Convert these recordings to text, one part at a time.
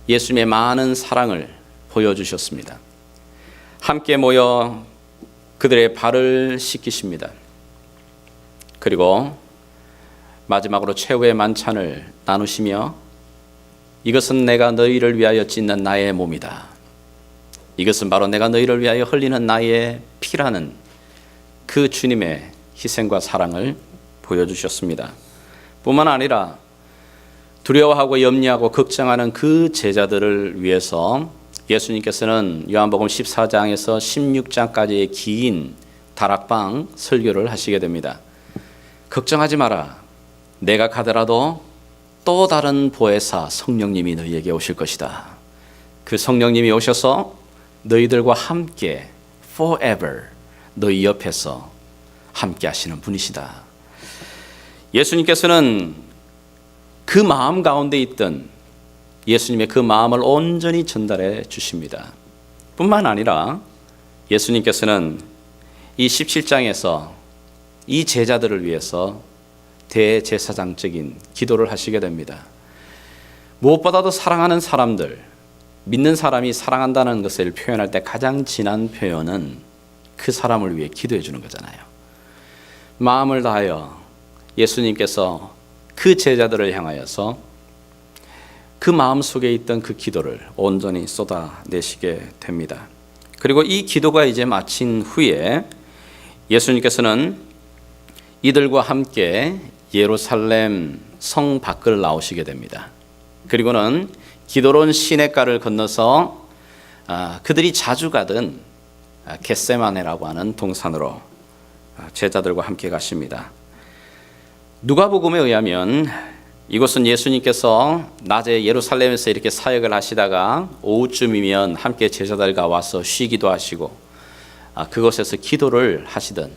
예수님의 많은 사랑을 보여주셨습니다. 함께 모여 그들의 발을 씻기십니다. 그리고 마지막으로 최후의 만찬을 나누시며 이것은 내가 너희를 위하여 찢는 나의 몸이다. 이것은 바로 내가 너희를 위하여 흘리는 나의 피라는 그 주님의 희생과 사랑을 보여주셨습니다. 뿐만 아니라 두려워하고 염려하고 걱정하는 그 제자들을 위해서 예수님께서는 요한복음 14장에서 16장까지의 긴 다락방 설교를 하시게 됩니다. 걱정하지 마라. 내가 가더라도 또 다른 보혜사 성령님이 너희에게 오실 것이다. 그 성령님이 오셔서 너희들과 함께 forever 너희 옆에서 함께 하시는 분이시다. 예수님께서는 그 마음 가운데 있던 예수님의 그 마음을 온전히 전달해 주십니다. 뿐만 아니라 예수님께서는 이 17장에서 이 제자들을 위해서 대제사장적인 기도를 하시게 됩니다. 무엇보다도 사랑하는 사람들, 믿는 사람이 사랑한다는 것을 표현할 때 가장 진한 표현은 그 사람을 위해 기도해 주는 거잖아요. 마음을 다하여 예수님께서 그 제자들을 향하여서 그 마음 속에 있던 그 기도를 온전히 쏟아내시게 됩니다. 그리고 이 기도가 이제 마친 후에 예수님께서는 이들과 함께 예루살렘 성 밖을 나오시게 됩니다. 그리고는 기도로운 시냇가를 건너서 그들이 자주 가던 겟세마네라고 하는 동산으로 제자들과 함께 가십니다. 누가복음에 의하면 이곳은 예수님께서 낮에 예루살렘에서 이렇게 사역을 하시다가 오후쯤이면 함께 제자들과 와서 쉬기도 하시고 그곳에서 기도를 하시던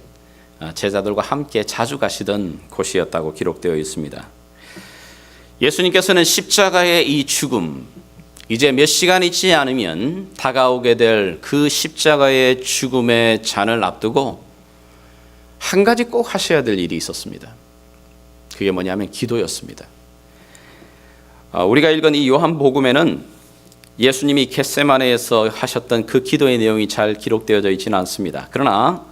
제자들과 함께 자주 가시던 곳이었다고 기록되어 있습니다. 예수님께서는 십자가의 이 죽음, 이제 몇 시간 있지 않으면 다가오게 될 그 십자가의 죽음의 잔을 앞두고 한 가지 꼭 하셔야 될 일이 있었습니다. 그게 뭐냐면 기도였습니다. 우리가 읽은 이 요한복음에는 예수님이 겟세마네에서 하셨던 그 기도의 내용이 잘 기록되어져 있지는 않습니다. 그러나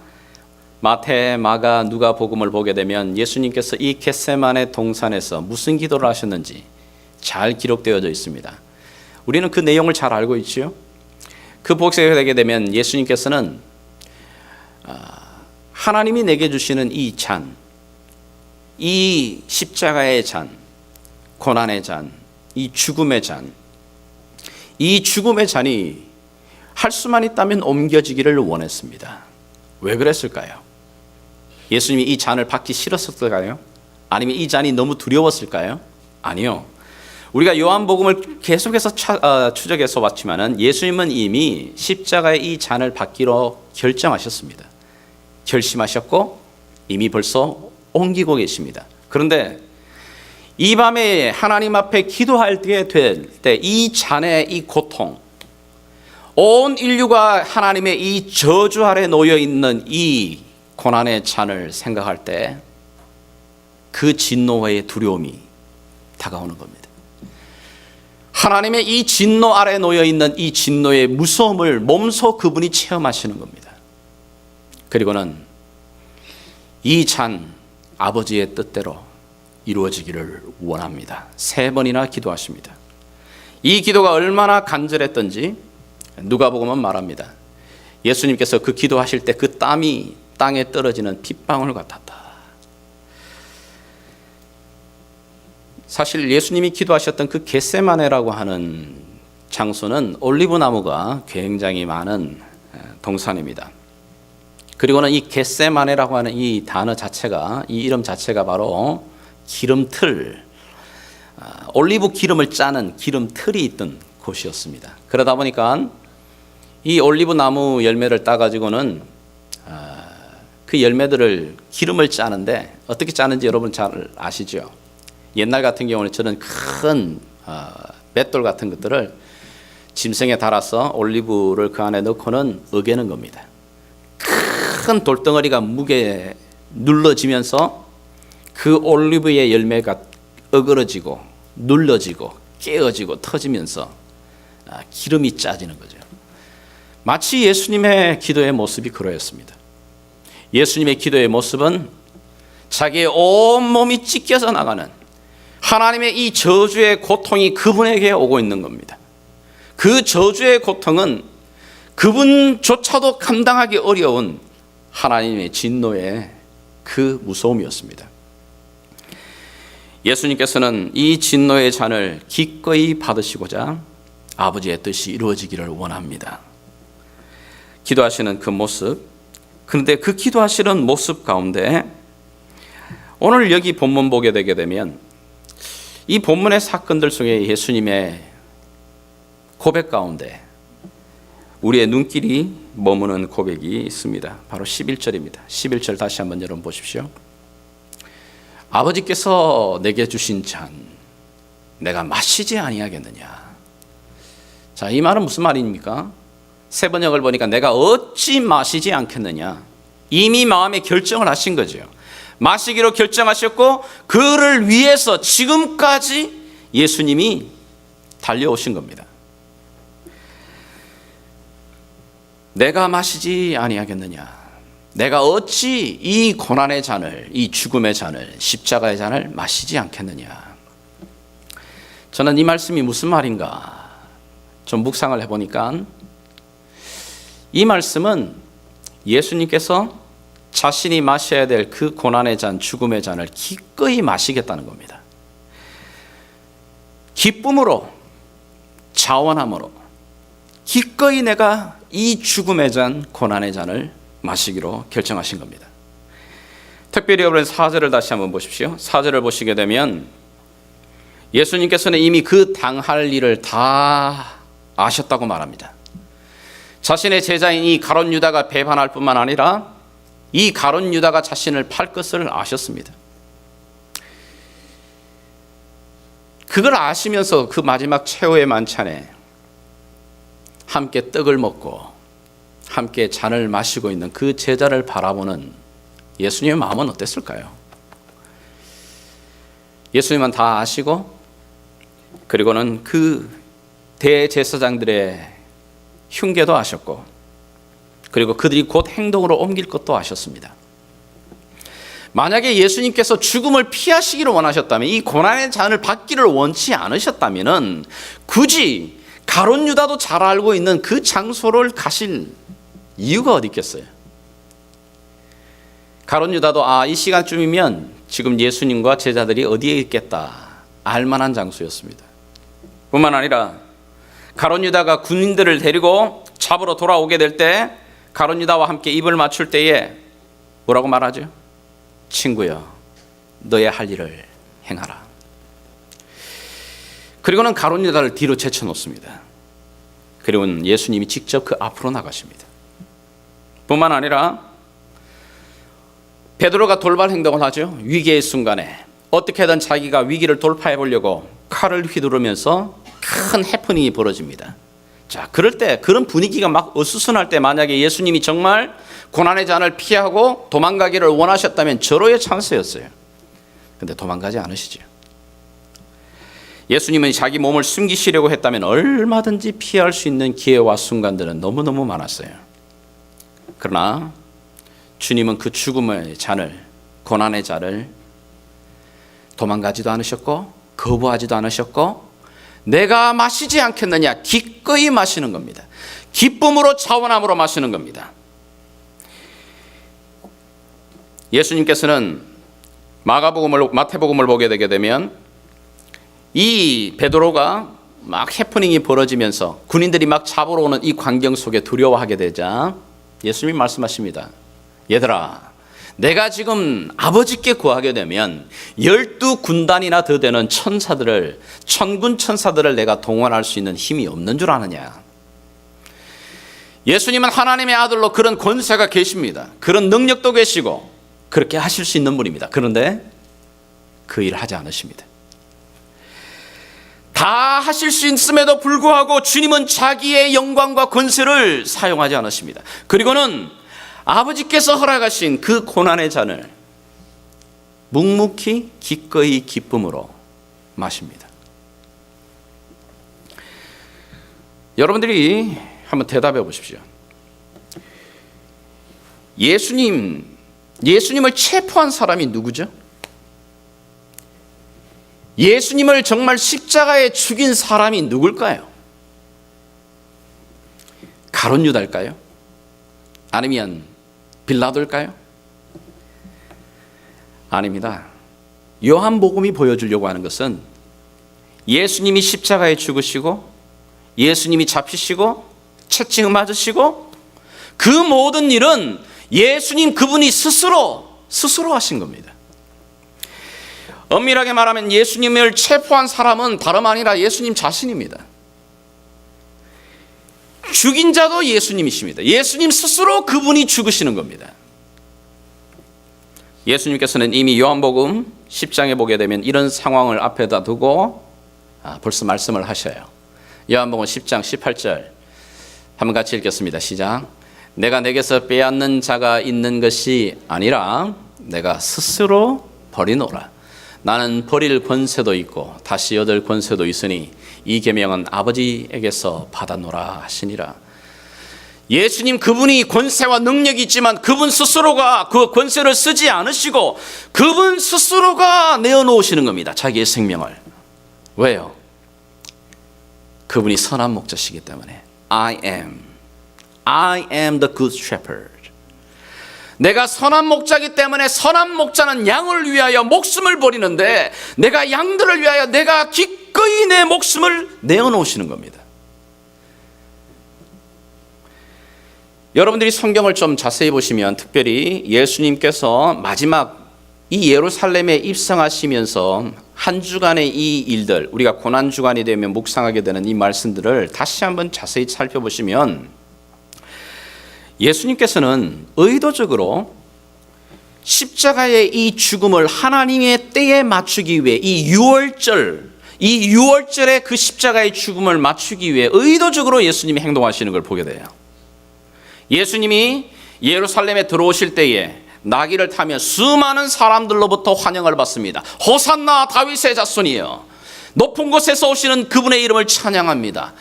마태, 마가, 누가복음을 보게 되면 예수님께서 이 겟세마네 동산에서 무슨 기도를 하셨는지 잘 기록되어져 있습니다. 우리는 그 내용을 잘 알고 있지요. 그 복습에 되게 되면 예수님께서는 하나님이 내게 주시는 이 잔, 이 십자가의 잔, 고난의 잔, 이 죽음의 잔, 이 죽음의 잔이 할 수만 있다면 옮겨지기를 원했습니다. 왜 그랬을까요? 예수님이 이 잔을 받기 싫었을까요? 아니면 이 잔이 너무 두려웠을까요? 아니요. 우리가 요한복음을 계속해서 추적해서 왔지만은 예수님은 이미 십자가의 이 잔을 받기로 결정하셨습니다. 결심하셨고 이미 벌써 옮기고 계십니다. 그런데 이 밤에 하나님 앞에 기도할 때 될 때 이 잔의 이 고통, 온 인류가 하나님의 이 저주 아래 놓여 있는 이 고난의 잔을 생각할 때 그 진노의 두려움이 다가오는 겁니다. 하나님의 이 진노 아래 놓여 있는 이 진노의 무서움을 몸소 그분이 체험하시는 겁니다. 그리고는 이 잔 아버지의 뜻대로 이루어지기를 원합니다. 3번이나 기도하십니다. 이 기도가 얼마나 간절했던지 누가복음은 말합니다. 예수님께서 그 기도하실 때 그 땀이 땅에 떨어지는 핏방울 같았다. 사실 예수님이 기도하셨던 그 겟세마네라고 하는 장소는 올리브 나무가 굉장히 많은 동산입니다. 그리고는 이 겟세마네라고 하는 이 단어 자체가, 이 이름 자체가 바로 기름틀, 올리브 기름을 짜는 기름틀이 있던 곳이었습니다. 그러다 보니까 이 올리브 나무 열매를 따가지고는 그 열매들을 기름을 짜는데 어떻게 짜는지 여러분 잘 아시죠? 옛날 같은 경우는 저는 큰 맷돌 같은 것들을 짐승에 달아서 올리브를 그 안에 넣고는 어개는 겁니다. 큰 돌덩어리가 무게 눌러지면서 그 올리브의 열매가 어그러지고 눌러지고 깨어지고 터지면서 기름이 짜지는 거죠. 마치 예수님의 기도의 모습이 그러했습니다. 예수님의 기도의 모습은 자기의 온몸이 찢겨져 나가는 하나님의 이 저주의 고통이 그분에게 오고 있는 겁니다. 그 저주의 고통은 그분조차도 감당하기 어려운 하나님의 진노의 그 무서움이었습니다. 예수님께서는 이 진노의 잔을 기꺼이 받으시고자 아버지의 뜻이 이루어지기를 원합니다. 기도하시는 그 모습, 그런데 그 기도하시는 모습 가운데 오늘 여기 본문 보게 되게 되면 이 본문의 사건들 속에 예수님의 고백 가운데 우리의 눈길이 머무는 고백이 있습니다. 바로 11절입니다. 11절 다시 한번 여러분 보십시오. 아버지께서 내게 주신 잔 내가 마시지 아니하겠느냐. 자, 이 말은 무슨 말입니까? 세 번역을 보니까 내가 어찌 마시지 않겠느냐. 이미 마음에 결정을 하신 거죠. 마시기로 결정하셨고 그를 위해서 지금까지 예수님이 달려오신 겁니다. 내가 마시지 아니하겠느냐. 내가 어찌 이 고난의 잔을, 이 죽음의 잔을, 십자가의 잔을 마시지 않겠느냐. 저는 이 말씀이 무슨 말인가 좀 묵상을 해보니까 이 말씀은 예수님께서 자신이 마셔야 될 그 고난의 잔, 죽음의 잔을 기꺼이 마시겠다는 겁니다. 기쁨으로, 자원함으로 기꺼이 내가 이 죽음의 잔, 고난의 잔을 마시기로 결정하신 겁니다. 특별히 여러분 4절을 다시 한번 보십시오. 4절을 보시게 되면 예수님께서는 이미 그 당할 일을 다 아셨다고 말합니다. 자신의 제자인 이 가룟 유다가 배반할 뿐만 아니라 이 가룟 유다가 자신을 팔 것을 아셨습니다. 그걸 아시면서 그 마지막 최후의 만찬에 함께 떡을 먹고 함께 잔을 마시고 있는 그 제자를 바라보는 예수님의 마음은 어땠을까요? 예수님은 다 아시고 그리고는 그 대제사장들의 흉계도 아셨고 그리고 그들이 곧 행동으로 옮길 것도 아셨습니다. 만약에 예수님께서 죽음을 피하시기를 원하셨다면 이 고난의 잔을 받기를 원치 않으셨다면 굳이 가룟 유다도 잘 알고 있는 그 장소를 가실 이유가 어디 있겠어요? 가룟 유다도 이 시간쯤이면 지금 예수님과 제자들이 어디에 있겠다 알만한 장소였습니다. 뿐만 아니라 가룟 유다가 군인들을 데리고 잡으러 돌아오게 될 때 가룟 유다와 함께 입을 맞출 때에 뭐라고 말하죠? 친구여, 너의 할 일을 행하라. 그리고는 가룟 유다를 뒤로 제쳐놓습니다. 그리고는 예수님이 직접 그 앞으로 나가십니다. 뿐만 아니라 베드로가 돌발 행동을 하죠. 위기의 순간에 어떻게든 자기가 위기를 돌파해 보려고 칼을 휘두르면서 큰 해프닝이 벌어집니다. 자, 그럴 때 그런 분위기가 막 어수선할 때 만약에 예수님이 정말 고난의 잔을 피하고 도망가기를 원하셨다면 절호의 찬스였어요. 근데 도망가지 않으시죠. 예수님은 자기 몸을 숨기시려고 했다면 얼마든지 피할 수 있는 기회와 순간들은 너무너무 많았어요. 그러나 주님은 그 죽음의 잔을, 고난의 잔을 도망가지도 않으셨고 거부하지도 않으셨고 내가 마시지 않겠느냐 기꺼이 마시는 겁니다. 기쁨으로 자원함으로 마시는 겁니다. 예수님께서는 마태복음을 보게 되게 되면 이 베드로가 막 해프닝이 벌어지면서 군인들이 막 잡으러 오는 이 광경 속에 두려워하게 되자 예수님이 말씀하십니다. 얘들아, 내가 지금 아버지께 구하게 되면 12군단이나 더 되는 천사들을, 천군 천사들을 내가 동원할 수 있는 힘이 없는 줄 아느냐. 예수님은 하나님의 아들로 그런 권세가 계십니다. 그런 능력도 계시고 그렇게 하실 수 있는 분입니다. 그런데 그 일을 하지 않으십니다. 다 하실 수 있음에도 불구하고 주님은 자기의 영광과 권세를 사용하지 않으십니다. 그리고는 아버지께서 허락하신 그 고난의 잔을 묵묵히 기꺼이 기쁨으로 마십니다. 여러분들이 한번 대답해 보십시오. 예수님을 체포한 사람이 누구죠? 예수님을 정말 십자가에 죽인 사람이 누굴까요? 가룟 유다일까요? 아니면 빌라도일까요? 아닙니다. 요한복음이 보여주려고 하는 것은 예수님이 십자가에 죽으시고 예수님이 잡히시고 채찍을 맞으시고 그 모든 일은 예수님 그분이 스스로 하신 겁니다. 엄밀하게 말하면 예수님을 체포한 사람은 다름 아니라 예수님 자신입니다. 죽인 자도 예수님이십니다. 예수님 스스로 그분이 죽으시는 겁니다. 예수님께서는 이미 요한복음 10장에 보게 되면 이런 상황을 앞에다 두고 벌써 말씀을 하셔요. 요한복음 10장 18절 한번 같이 읽겠습니다. 시작. 내가 내게서 빼앗는 자가 있는 것이 아니라 내가 스스로 버리노라. 나는 버릴 권세도 있고 다시 얻을 권세도 있으니 이 계명은 아버지에게서 받아노라 하시니라. 예수님 그분이 권세와 능력이 있지만 그분 스스로가 그 권세를 쓰지 않으시고 그분 스스로가 내어놓으시는 겁니다. 자기의 생명을. 왜요? 그분이 선한 목자시기 때문에 I am the good shepherd. 내가 선한 목자이기 때문에 선한 목자는 양을 위하여 목숨을 버리는데 내가 양들을 위하여 내가 기꺼이 내 목숨을 내어놓으시는 겁니다. 여러분들이 성경을 좀 자세히 보시면 특별히 예수님께서 마지막 이 예루살렘에 입성하시면서 한 주간의 이 일들, 우리가 고난주간이 되면 묵상하게 되는 이 말씀들을 다시 한번 자세히 살펴보시면 예수님께서는 의도적으로 십자가의 이 죽음을 하나님의 때에 맞추기 위해 이 유월절에 그 십자가의 죽음을 맞추기 위해 의도적으로 예수님이 행동하시는 걸 보게 돼요. 예수님이 예루살렘에 들어오실 때에 나귀를 타며 수많은 사람들로부터 환영을 받습니다. 호산나 다윗의 자손이여, 높은 곳에서 오시는 그분의 이름을 찬양합니다.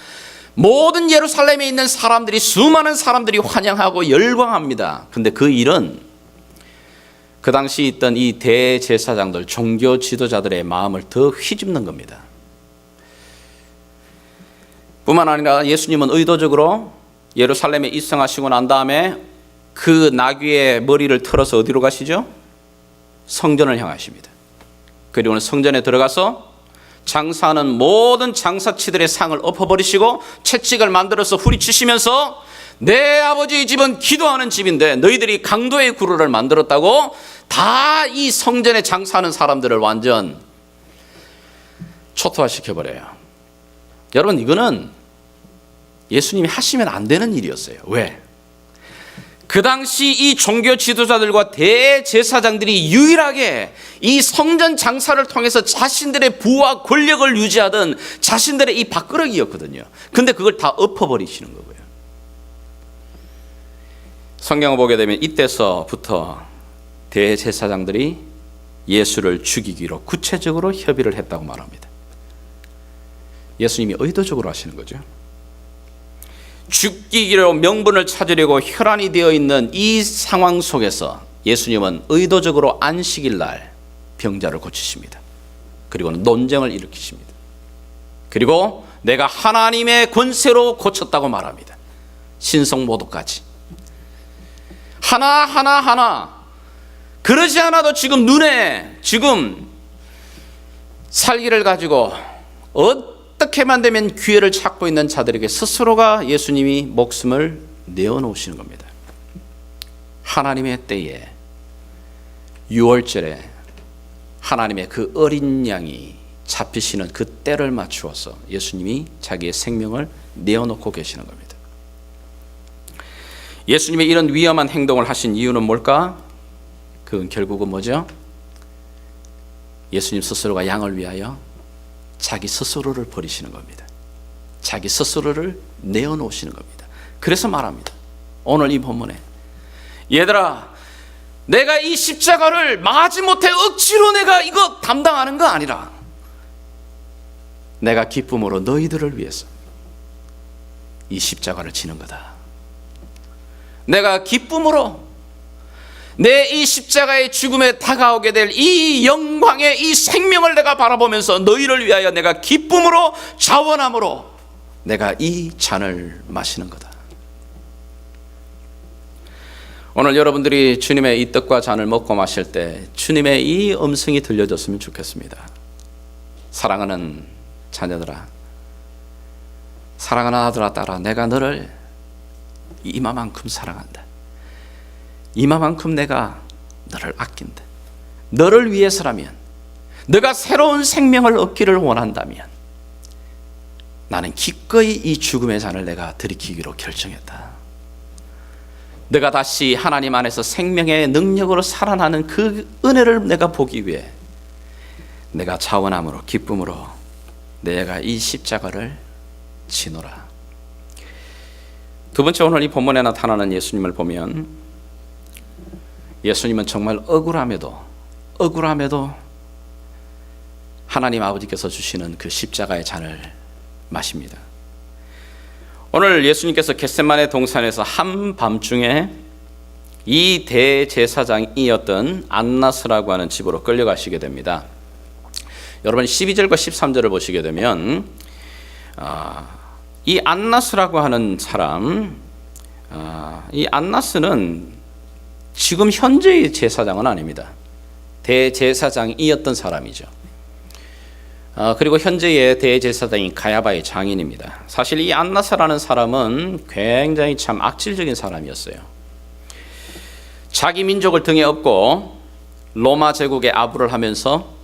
모든 예루살렘에 있는 사람들이, 수많은 사람들이 환영하고 열광합니다. 근데 그 일은 그 당시 있던 이 대제사장들, 종교 지도자들의 마음을 더 휘집는 겁니다. 뿐만 아니라 예수님은 의도적으로 예루살렘에 입성하시고 난 다음에 그 나귀의 머리를 털어서 어디로 가시죠? 성전을 향하십니다. 그리고는 성전에 들어가서 장사하는 모든 장사치들의 상을 엎어버리시고 채찍을 만들어서 후리치시면서 내 아버지의 집은 기도하는 집인데 너희들이 강도의 구루를 만들었다고 다 이 성전에 장사하는 사람들을 완전 초토화시켜버려요. 여러분, 이거는 예수님이 하시면 안 되는 일이었어요. 왜? 그 당시 이 종교 지도자들과 대제사장들이 유일하게 이 성전 장사를 통해서 자신들의 부와 권력을 유지하던 자신들의 이 밥그릇이었거든요. 근데 그걸 다 엎어버리시는 거고요. 성경을 보게 되면 이때서부터 대제사장들이 예수를 죽이기로 구체적으로 협의를 했다고 말합니다. 예수님이 의도적으로 하시는 거죠. 죽이기로 명분을 찾으려고 혈안이 되어 있는 이 상황 속에서 예수님은 의도적으로 안식일 날 병자를 고치십니다. 그리고 논쟁을 일으키십니다. 그리고 내가 하나님의 권세로 고쳤다고 말합니다. 신성모독까지 하나 그러지 않아도 지금 눈에 지금 살기를 가지고 어떻게만 되면 기회를 찾고 있는 자들에게 스스로가 예수님이 목숨을 내어놓으시는 겁니다. 하나님의 때에 유월절에 하나님의 그 어린 양이 잡히시는 그 때를 맞추어서 예수님이 자기의 생명을 내어놓고 계시는 겁니다. 예수님의 이런 위험한 행동을 하신 이유는 뭘까? 그건 결국은 뭐죠? 예수님 스스로가 양을 위하여 자기 스스로를 버리시는 겁니다. 자기 스스로를 내어놓으시는 겁니다. 그래서 말합니다. 오늘 이 본문에 얘들아, 내가 이 십자가를 마지못해 억지로 내가 이거 담당하는 거 아니라 내가 기쁨으로 너희들을 위해서 이 십자가를 지는 거다. 내가 기쁨으로 내 이 십자가의 죽음에 다가오게 될 이 영광의 이 생명을 내가 바라보면서 너희를 위하여 내가 기쁨으로 자원함으로 내가 이 잔을 마시는 거다. 오늘 여러분들이 주님의 이 떡과 잔을 먹고 마실 때 주님의 이 음성이 들려줬으면 좋겠습니다. 사랑하는 자녀들아, 사랑하는 아들아, 딸아, 내가 너를 이마만큼 사랑한다. 이마만큼 내가 너를 아낀다. 너를 위해서라면, 너가 새로운 생명을 얻기를 원한다면 나는 기꺼이 이 죽음의 잔을 내가 들이키기로 결정했다. 내가 다시 하나님 안에서 생명의 능력으로 살아나는 그 은혜를 내가 보기 위해 내가 자원함으로 기쁨으로 내가 이 십자가를 지노라. 두 번째, 오늘 이 본문에 나타나는 예수님을 보면 예수님은 정말 억울함에도 하나님 아버지께서 주시는 그 십자가의 잔을 마십니다. 오늘 예수님께서 겟세마네 동산에서 한밤중에 이 대제사장이었던 안나스라고 하는 집으로 끌려가시게 됩니다. 여러분 12절과 13절을 보시게 되면 이 안나스라고 하는 사람, 이 안나스는 지금 현재의 제사장은 아닙니다. 대제사장이었던 사람이죠. 그리고 현재의 대제사장인 가야바의 장인입니다. 사실 이 안나스라는 사람은 굉장히 참 악질적인 사람이었어요. 자기 민족을 등에 업고 로마 제국의 아부를 하면서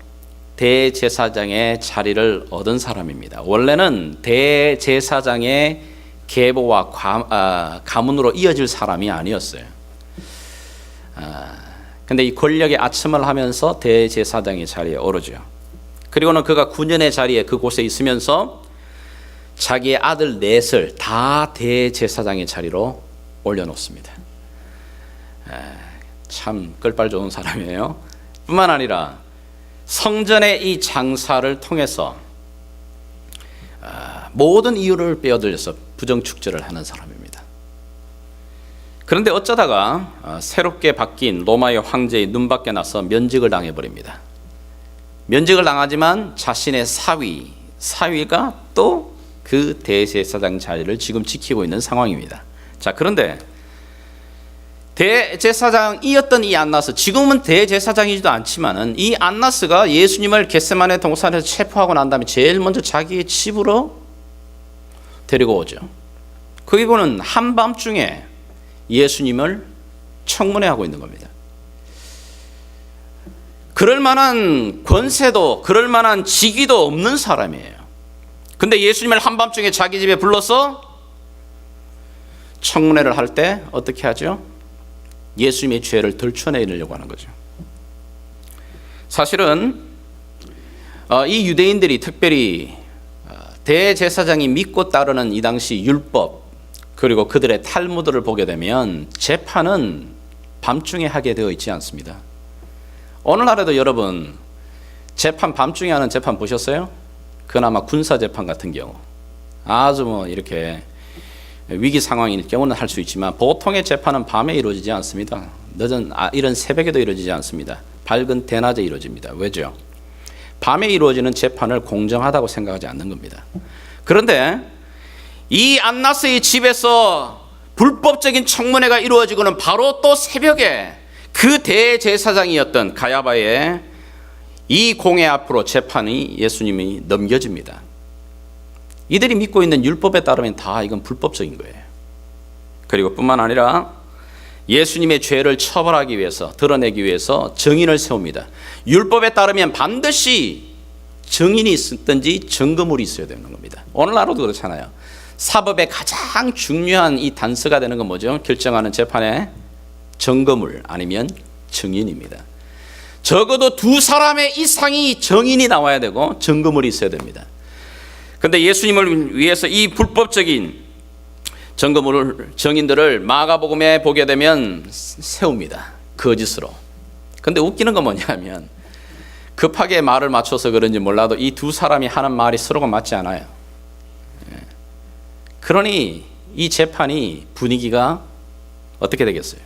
대제사장의 자리를 얻은 사람입니다. 원래는 대제사장의 계보와 가문으로 이어질 사람이 아니었어요. 근데 이 권력의 아첨을 하면서 대제사장의 자리에 오르죠. 그리고는 그가 9년의 자리에 그곳에 있으면서 자기의 아들 넷을 다 대제사장의 자리로 올려놓습니다. 참 끌발 좋은 사람이에요. 뿐만 아니라 성전의 이 장사를 통해서 모든 이유를 빼어들여서 부정축제를 하는 사람입니다. 그런데 어쩌다가 새롭게 바뀐 로마의 황제의 눈밖에 나서 면직을 당해버립니다. 면직을 당하지만 자신의 사위가 또 그 대제사장 자리를 지금 지키고 있는 상황입니다. 자, 그런데 대제사장이었던 이 안나스, 지금은 대제사장이지도 않지만은 이 안나스가 예수님을 겟세마네 동산에서 체포하고 난 다음에 제일 먼저 자기의 집으로 데리고 오죠. 그리고는 한밤중에 예수님을 청문회하고 있는 겁니다. 그럴 만한 권세도 그럴 만한 직위도 없는 사람이에요. 근데 예수님을 한밤중에 자기 집에 불러서 청문회를 할 때 어떻게 하죠? 예수님의 죄를 들춰내려고 하는 거죠. 사실은 이 유대인들이 특별히 대제사장이 믿고 따르는 이 당시 율법 그리고 그들의 탈무드를 보게 되면 재판은 밤중에 하게 되어 있지 않습니다. 오늘날에도 여러분 재판 밤중에 하는 재판 보셨어요? 그나마 군사재판 같은 경우 아주 이렇게 위기 상황일 경우는 할 수 있지만 보통의 재판은 밤에 이루어지지 않습니다. 늦은 이런 새벽에도 이루어지지 않습니다. 밝은 대낮에 이루어집니다. 왜죠? 밤에 이루어지는 재판을 공정하다고 생각하지 않는 겁니다. 그런데 이 안나스의 집에서 불법적인 청문회가 이루어지고는 바로 또 새벽에 그 대제사장이었던 가야바의 이 공회 앞으로 재판이 예수님이 넘겨집니다. 이들이 믿고 있는 율법에 따르면 다 이건 불법적인 거예요. 그리고 뿐만 아니라 예수님의 죄를 처벌하기 위해서, 드러내기 위해서 증인을 세웁니다. 율법에 따르면 반드시 증인이 있든지 증거물이 있어야 되는 겁니다. 오늘날도 그렇잖아요. 사법의 가장 중요한 이 단서가 되는 건 뭐죠? 결정하는 재판의 증거물 아니면 증인입니다. 적어도 두 사람의 이상이 증인이 나와야 되고 증거물이 있어야 됩니다. 그런데 예수님을 위해서 이 불법적인 증인들을 마가복음에 보게 되면 세웁니다. 거짓으로. 그런데 웃기는 건 뭐냐면 급하게 말을 맞춰서 그런지 몰라도 이 두 사람이 하는 말이 서로가 맞지 않아요. 그러니 이 재판이 분위기가 어떻게 되겠어요?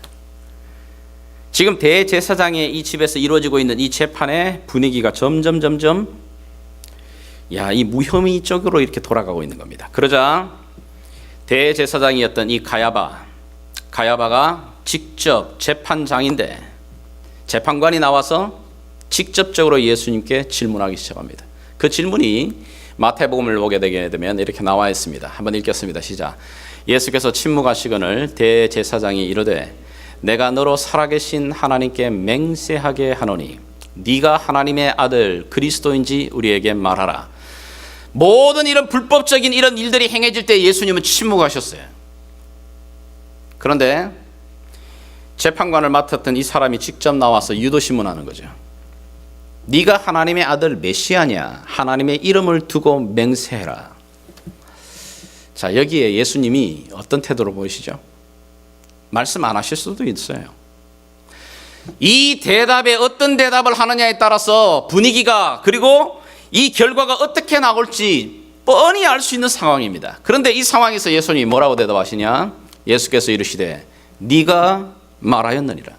지금 대제사장의 이 집에서 이루어지고 있는 이 재판의 분위기가 점점 이 무혐의 쪽으로 이렇게 돌아가고 있는 겁니다. 그러자 대제사장이었던 이 가야바가 직접 재판장인데 재판관이 나와서 직접적으로 예수님께 질문하기 시작합니다. 그 질문이 마태복음을 보게 되게 되면 이렇게 나와 있습니다. 한번 읽겠습니다. 시작. 예수께서 침묵하시거늘 대제사장이 이르되 내가 너로 살아계신 하나님께 맹세하게 하노니 네가 하나님의 아들 그리스도인지 우리에게 말하라. 모든 이런 불법적인 이런 일들이 행해질 때 예수님은 침묵하셨어요. 그런데 재판관을 맡았던 이 사람이 직접 나와서 유도신문하는 거죠. 네가 하나님의 아들 메시아냐? 하나님의 이름을 두고 맹세해라. 자, 여기에 예수님이 어떤 태도로 보이시죠? 말씀 안 하실 수도 있어요. 이 대답에 어떤 대답을 하느냐에 따라서 분위기가 그리고 이 결과가 어떻게 나올지 뻔히 알 수 있는 상황입니다. 그런데 이 상황에서 예수님이 뭐라고 대답하시냐? 예수께서 이르시되 네가 말하였느니라.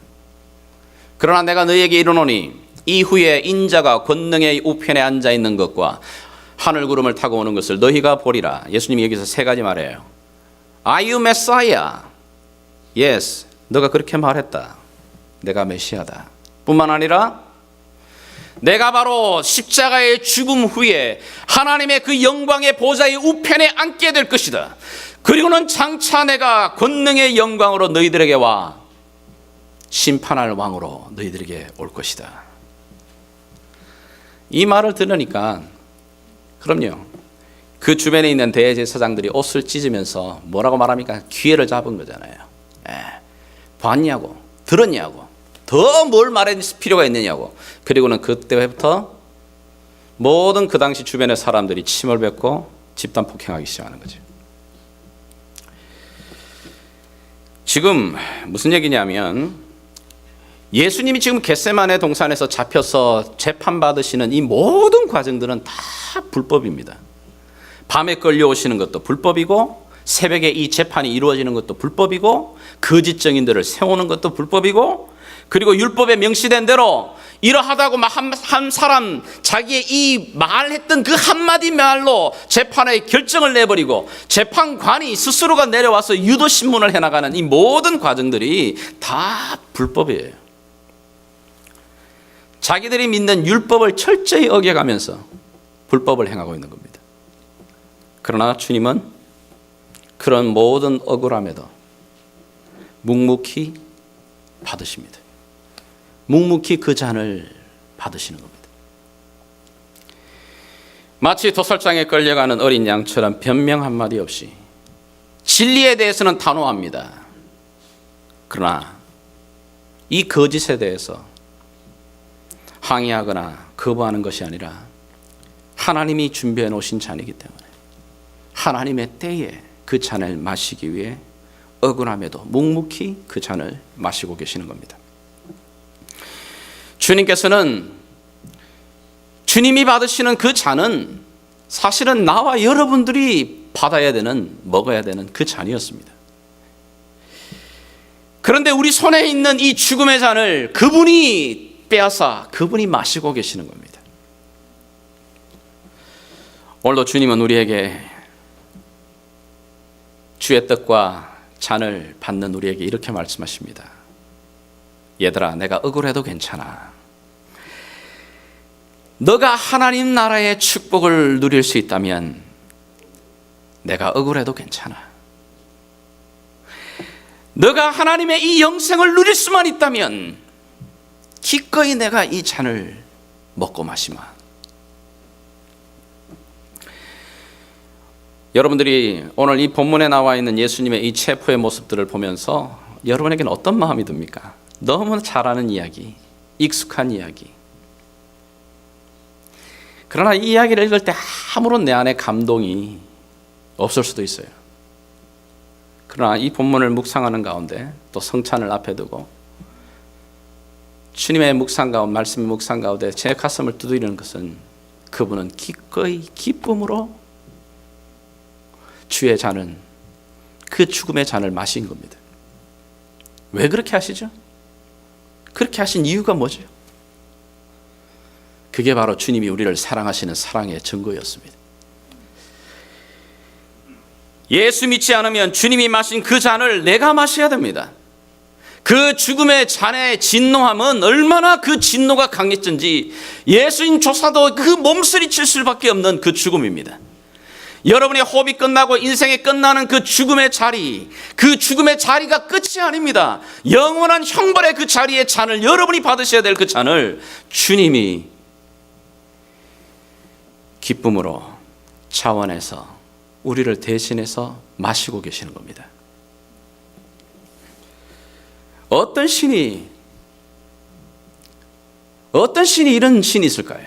그러나 내가 너희에게 이르노니 이후에 인자가 권능의 우편에 앉아 있는 것과 하늘 구름을 타고 오는 것을 너희가 보리라. 예수님이 여기서 세 가지 말해요. Are you Messiah? Yes, 너가 그렇게 말했다. 내가 메시아다. 뿐만 아니라 내가 바로 십자가의 죽음 후에 하나님의 그 영광의 보좌의 우편에 앉게 될 것이다. 그리고는 장차 내가 권능의 영광으로 너희들에게 와 심판할 왕으로 너희들에게 올 것이다. 이 말을 들으니까 그럼요, 그 주변에 있는 대제사장들이 옷을 찢으면서 뭐라고 말합니까? 기회를 잡은 거잖아요. 봤냐고, 들었냐고, 더 뭘 말할 필요가 있느냐고. 그리고는 그때부터 모든 그 당시 주변의 사람들이 침을 뱉고 집단 폭행하기 시작하는 거죠. 지금 무슨 얘기냐면 예수님이 지금 겟세마네 동산에서 잡혀서 재판받으시는 이 모든 과정들은 다 불법입니다. 밤에 끌려오시는 것도 불법이고 새벽에 이 재판이 이루어지는 것도 불법이고 거짓 증인들을 세우는 것도 불법이고 그리고 율법에 명시된 대로 이러하다고 한 사람 자기의 이 말했던 그 한마디 말로 재판의 결정을 내버리고 재판관이 스스로가 내려와서 유도신문을 해나가는 이 모든 과정들이 다 불법이에요. 자기들이 믿는 율법을 철저히 어겨가면서 불법을 행하고 있는 겁니다. 그러나 주님은 그런 모든 억울함에도 묵묵히 받으십니다. 묵묵히 그 잔을 받으시는 겁니다. 마치 도살장에 끌려가는 어린 양처럼 변명 한마디 없이 진리에 대해서는 단호합니다. 그러나 이 거짓에 대해서 항의하거나 거부하는 것이 아니라 하나님이 준비해 놓으신 잔이기 때문에 하나님의 때에 그 잔을 마시기 위해 억울함에도 묵묵히 그 잔을 마시고 계시는 겁니다. 주님께서는 주님이 받으시는 그 잔은 사실은 나와 여러분들이 받아야 되는, 먹어야 되는 그 잔이었습니다. 그런데 우리 손에 있는 이 죽음의 잔을 그분이 빼앗아 그분이 마시고 계시는 겁니다. 오늘도 주님은 우리에게 주의 떡과 잔을 받는 우리에게 이렇게 말씀하십니다. 얘들아, 내가 억울해도 괜찮아. 너가 하나님 나라의 축복을 누릴 수 있다면 내가 억울해도 괜찮아. 너가 하나님의 이 영생을 누릴 수만 있다면 기꺼이 내가 이 잔을 먹고 마시마. 여러분들이 오늘 이 본문에 나와 있는 예수님의 이 체포의 모습들을 보면서 여러분에게는 어떤 마음이 듭니까? 너무 잘 아는 이야기, 익숙한 이야기. 그러나 이 이야기를 읽을 때 아무런 내 안에 감동이 없을 수도 있어요. 그러나 이 본문을 묵상하는 가운데 또 성찬을 앞에 두고 주님의 묵상 가운데, 말씀의 묵상 가운데 제 가슴을 두드리는 것은 그분은 기꺼이 기쁨으로 주의 잔은 그 죽음의 잔을 마신 겁니다. 왜 그렇게 하시죠? 그렇게 하신 이유가 뭐죠? 그게 바로 주님이 우리를 사랑하시는 사랑의 증거였습니다. 예수 믿지 않으면 주님이 마신 그 잔을 내가 마셔야 됩니다. 그 죽음의 잔의 진노함은 얼마나 그 진노가 강했던지 예수님 조사도 그 몸서리칠 수밖에 없는 그 죽음입니다. 여러분의 호흡이 끝나고 인생이 끝나는 그 죽음의 자리, 그 죽음의 자리가 끝이 아닙니다. 영원한 형벌의 그 자리의 잔을, 여러분이 받으셔야 될 그 잔을 주님이 기쁨으로 차원해서 우리를 대신해서 마시고 계시는 겁니다. 어떤 신이 이런 신이 있을까요?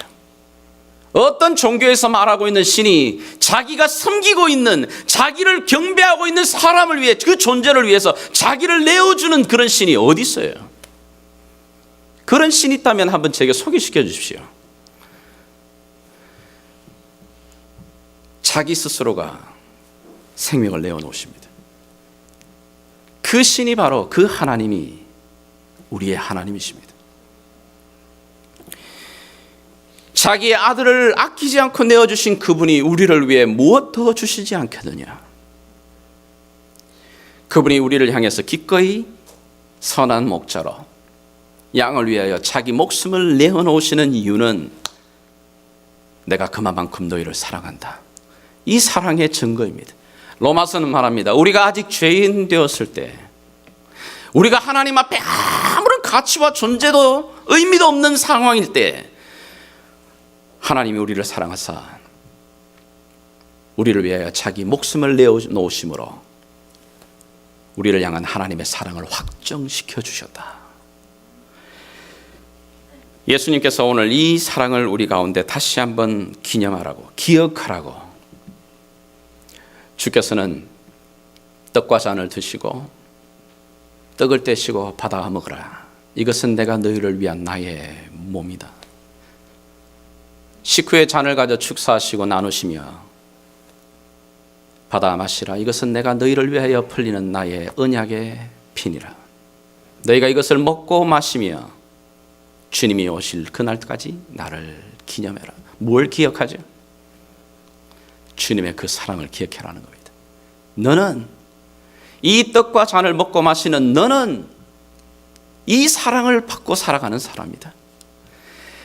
어떤 종교에서 말하고 있는 신이 자기가 섬기고 있는, 자기를 경배하고 있는 사람을 위해, 그 존재를 위해서 자기를 내어주는 그런 신이 어디 있어요? 그런 신이 있다면 한번 제게 소개시켜 주십시오. 자기 스스로가 생명을 내어놓으십니다. 그 신이 바로 그 하나님이 우리의 하나님이십니다. 자기의 아들을 아끼지 않고 내어주신 그분이 우리를 위해 무엇 더 주시지 않겠느냐. 그분이 우리를 향해서 기꺼이 선한 목자로 양을 위하여 자기 목숨을 내어놓으시는 이유는 내가 그만큼 너희를 사랑한다. 이 사랑의 증거입니다. 로마서는 말합니다. 우리가 아직 죄인 되었을 때, 우리가 하나님 앞에 아무런 가치와 존재도 의미도 없는 상황일 때 하나님이 우리를 사랑하사 우리를 위하여 자기 목숨을 내어놓으심으로 우리를 향한 하나님의 사랑을 확정시켜 주셨다. 예수님께서 오늘 이 사랑을 우리 가운데 다시 한번 기념하라고, 기억하라고, 주께서는 떡과 잔을 드시고 떡을 떼시고 받아 먹으라. 이것은 내가 너희를 위한 나의 몸이다. 식후에 잔을 가져 축사하시고 나누시며 받아 마시라. 이것은 내가 너희를 위하여 풀리는 나의 언약의 피니라. 너희가 이것을 먹고 마시며 주님이 오실 그날까지 나를 기념해라. 뭘 기억하죠? 주님의 그 사랑을 기억해라는 겁니다. 너는 이 떡과 잔을 먹고 마시는 너는 이 사랑을 받고 살아가는 사람이다.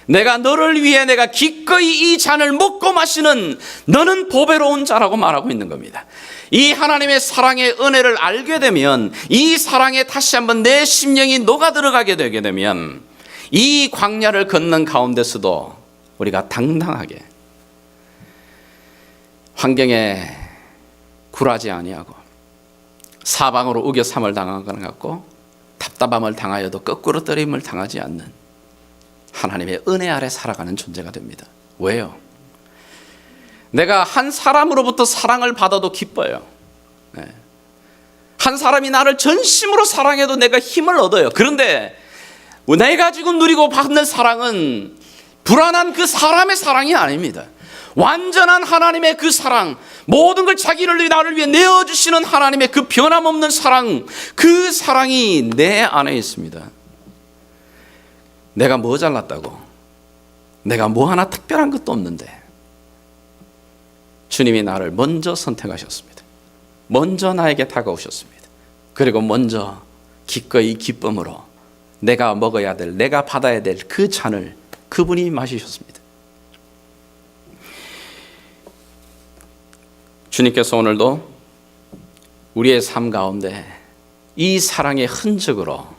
내가 너를 위해 내가 기꺼이 이 잔을 먹고 마시는 너는 보배로운 자라고 말하고 있는 겁니다. 이 하나님의 사랑의 은혜를 알게 되면, 이 사랑에 다시 한번 내 심령이 녹아 들어가게 되게 되면 이 광야를 걷는 가운데서도 우리가 당당하게 환경에 굴하지 아니하고 사방으로 우겨 삼을 당한 것 같고 답답함을 당하여도 거꾸로 떨림을 당하지 않는 하나님의 은혜 아래 살아가는 존재가 됩니다. 왜요? 내가 한 사람으로부터 사랑을 받아도 기뻐요. 한 사람이 나를 전심으로 사랑해도 내가 힘을 얻어요. 그런데 내가 지금 누리고 받는 사랑은 불안한 그 사람의 사랑이 아닙니다. 완전한 하나님의 그 사랑, 모든 걸 자기를 위해 나를 위해 내어주시는 하나님의 그 변함없는 사랑, 그 사랑이 내 안에 있습니다. 내가 뭐 잘났다고, 내가 뭐 하나 특별한 것도 없는데 주님이 나를 먼저 선택하셨습니다. 먼저 나에게 다가오셨습니다. 그리고 먼저 기꺼이 기쁨으로 내가 먹어야 될, 내가 받아야 될 그 잔을 그분이 마시셨습니다. 주님께서 오늘도 우리의 삶 가운데 이 사랑의 흔적으로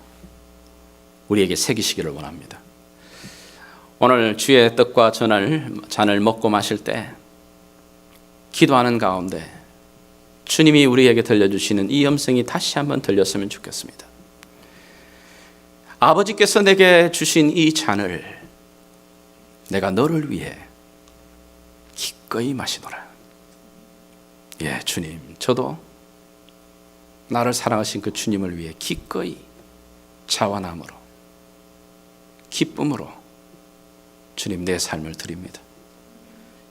우리에게 새기시기를 원합니다. 오늘 주의 떡과 잔을 먹고 마실 때 기도하는 가운데 주님이 우리에게 들려주시는 이 음성이 다시 한번 들렸으면 좋겠습니다. 아버지께서 내게 주신 이 잔을 내가 너를 위해 기꺼이 마시노라. 예, 주님, 저도 나를 사랑하신 그 주님을 위해 기꺼이 자원함으로 기쁨으로 주님 내 삶을 드립니다.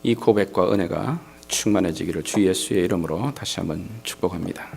이 고백과 은혜가 충만해지기를 주 예수의 이름으로 다시 한번 축복합니다.